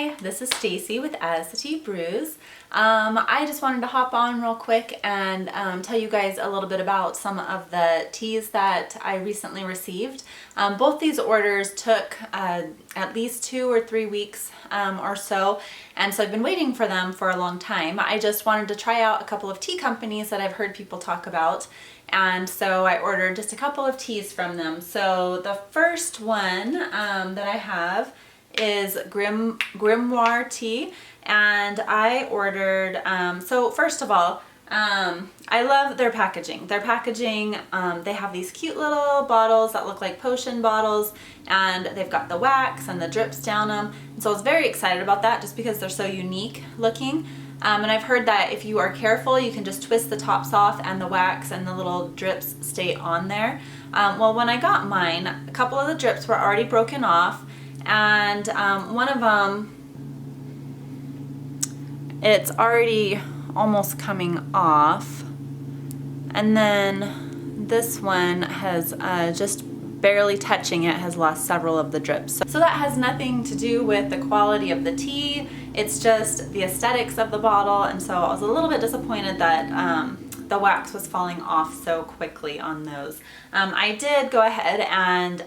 Hi, this is Stacy with As the Tea Brews. I just wanted to hop on real quick and tell you guys a little bit about some of the teas that I recently received. Both these orders took at least 2 or 3 weeks or so, and so I've been waiting for them for a long time. I just wanted to try out a couple of tea companies that I've heard people talk about, and so I ordered just a couple of teas from them. So the first one that I have is Grimoire tea, and I ordered, so first of all, I love their packaging. Their packaging, they have these cute little bottles that look like potion bottles, and they've got the wax and the drips down them, and so I was very excited about that just because they're so unique looking. And I've heard that if you are careful, you can just twist the tops off and the wax and the little drips stay on there. Well, when I got mine, a couple of the drips were already broken off, and one of them, it's already almost coming off, and then this one has just barely touching it, has lost several of the drips. So that has nothing to do with the quality of the tea, it's just the aesthetics of the bottle, and so I was a little bit disappointed that the wax was falling off so quickly on those. I did go ahead and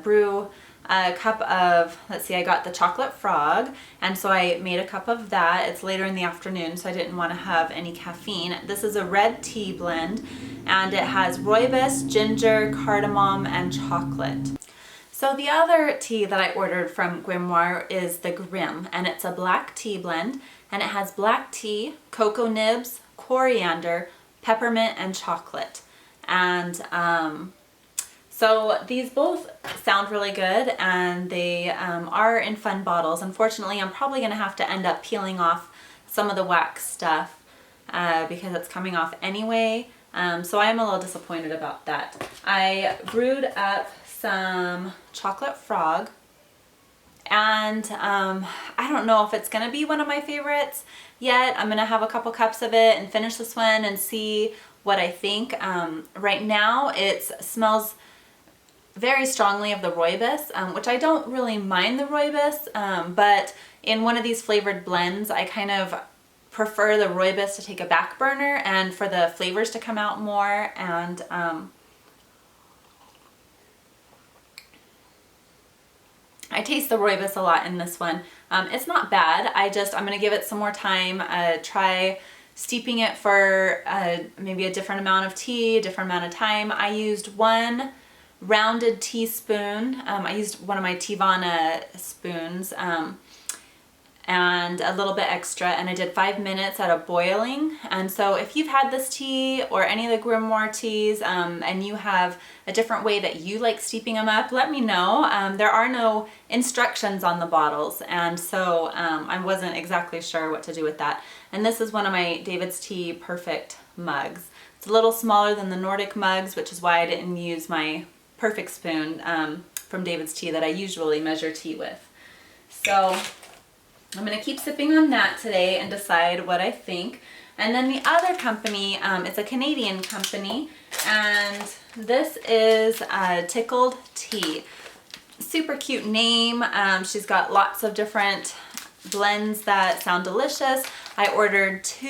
brew a cup of, let's see, I got the chocolate frog, and so I made a cup of that. It's later in the afternoon, so I didn't want to have any caffeine. This is a red tea blend, and it has rooibos, ginger, cardamom, and chocolate. So the other tea that I ordered from Grimoire is the Grim, and it's a black tea blend, and it has black tea, cocoa nibs, coriander, peppermint, and chocolate. And so these both sound really good, and they are in fun bottles. Unfortunately, I'm probably going to have to end up peeling off some of the wax stuff because it's coming off anyway. So I am a little disappointed about that. I brewed up some chocolate frog, and I don't know if it's going to be one of my favorites yet. I'm going to have a couple cups of it and finish this one and see what I think. Right now it smells very strongly of the rooibos, which I don't really mind the rooibos, but in one of these flavored blends I kind of prefer the rooibos to take a back burner and for the flavors to come out more. And I taste the rooibos a lot in this one. It's not bad. I'm going to give it some more time, try steeping it for maybe a different amount of tea, a different amount of time. I used one rounded teaspoon. I used one of my Tivana spoons and a little bit extra, and I did 5 minutes at a boiling. And so if you've had this tea or any of the Grimoire teas and you have a different way that you like steeping them up, let me know. There are no instructions on the bottles, and so I wasn't exactly sure what to do with that. And this is one of my David's Tea Perfect mugs. It's a little smaller than the Nordic mugs, which is why I didn't use my Perfect spoon from David's Tea that I usually measure tea with. So I'm going to keep sipping on that today and decide what I think. And then the other company, it's a Canadian company, and this is Tickled Tea. Super cute name. She's got lots of different blends that sound delicious. I ordered 2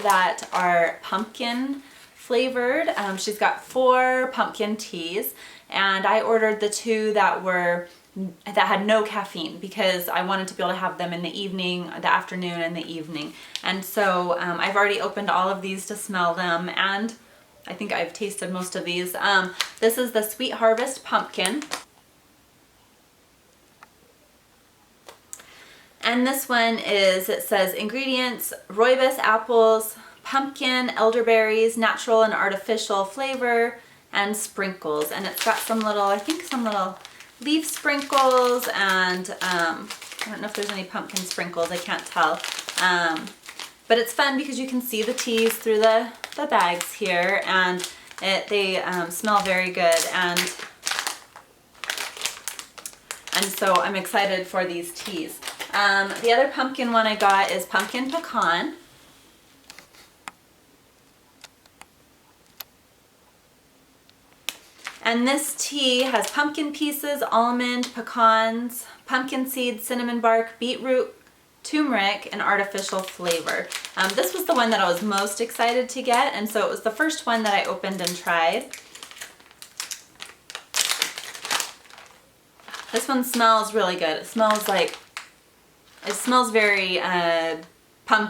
that are pumpkin flavored. She's got 4 pumpkin teas, and I ordered the 2 that had no caffeine because I wanted to be able to have them in the evening, the afternoon, and the evening. And so I've already opened all of these to smell them, and I think I've tasted most of these. This is the Sweet Harvest Pumpkin. And this one is, it says ingredients: rooibos apples, pumpkin, elderberries, natural and artificial flavor, and sprinkles. And it's got some little, I think some little leaf sprinkles, and I don't know if there's any pumpkin sprinkles, I can't tell. But it's fun because you can see the teas through the bags here, and they smell very good, and so I'm excited for these teas. The other pumpkin one I got is Pumpkin Pecan. And this tea has pumpkin pieces, almond, pecans, pumpkin seeds, cinnamon bark, beetroot, turmeric, and artificial flavor. This was the one that I was most excited to get, and so it was the first one that I opened and tried. This one smells really good. It smells very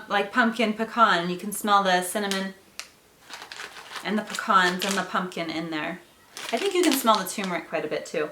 like pumpkin pecan, and you can smell the cinnamon and the pecans and the pumpkin in there. I think you can smell the turmeric quite a bit too.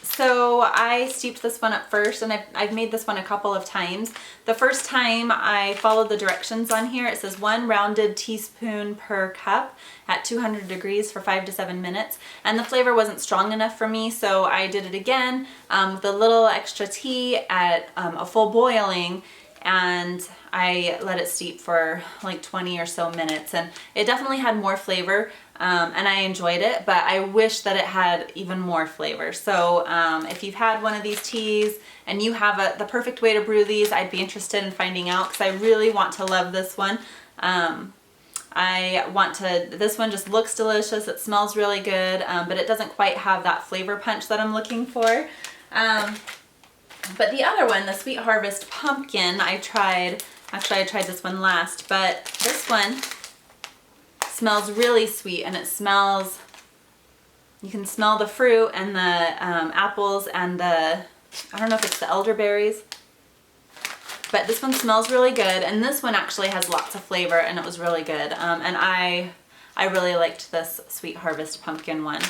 So I steeped this one up first, and I've made this one a couple of times. The first time I followed the directions on here. It says 1 rounded teaspoon per cup at 200 degrees for 5 to 7 minutes. And the flavor wasn't strong enough for me, so I did it again with a little extra tea at a full boiling, and I let it steep for like 20 or so minutes, and it definitely had more flavor, and I enjoyed it, but I wish that it had even more flavor. So if you've had one of these teas and you have the perfect way to brew these, I'd be interested in finding out, because I really want to love this one. This one just looks delicious, it smells really good, but it doesn't quite have that flavor punch that I'm looking for. But the other one, the Sweet Harvest Pumpkin, I tried this one last, but this one smells really sweet, and it smells, you can smell the fruit and the apples and I don't know if it's the elderberries, but this one smells really good, and this one actually has lots of flavor, and it was really good, and I really liked this Sweet Harvest Pumpkin one.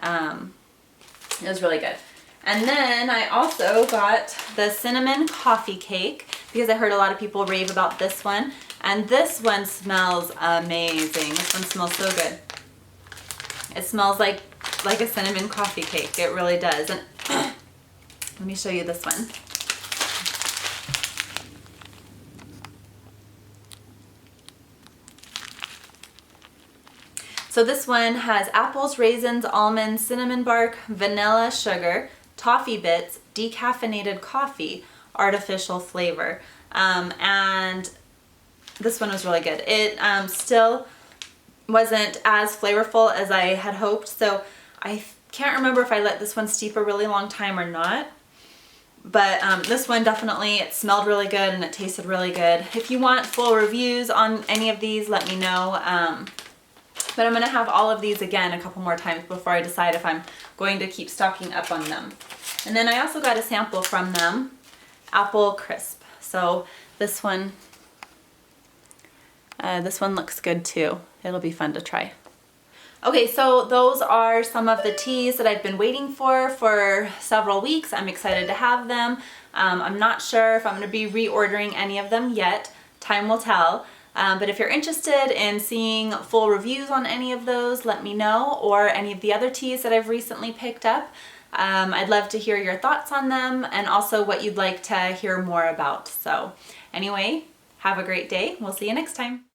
It was really good. And then I also got the cinnamon coffee cake, because I heard a lot of people rave about this one. And this one smells amazing. This one smells so good. It smells like a cinnamon coffee cake. It really does. And let me show you this one. So this one has apples, raisins, almonds, cinnamon bark, vanilla, sugar, toffee bits, decaffeinated coffee, artificial flavor, and this one was really good. It still wasn't as flavorful as I had hoped, so I can't remember if I let this one steep a really long time or not, but this one definitely, it smelled really good and it tasted really good. If you want full reviews on any of these, let me know. But I'm going to have all of these again a couple more times before I decide if I'm going to keep stocking up on them. And then I also got a sample from them, Apple Crisp. So this one looks good too. It'll be fun to try. Okay, so those are some of the teas that I've been waiting for several weeks. I'm excited to have them. I'm not sure if I'm going to be reordering any of them yet. Time will tell. But if you're interested in seeing full reviews on any of those, let me know, or any of the other teas that I've recently picked up. I'd love to hear your thoughts on them, and also what you'd like to hear more about. So anyway, have a great day. We'll see you next time.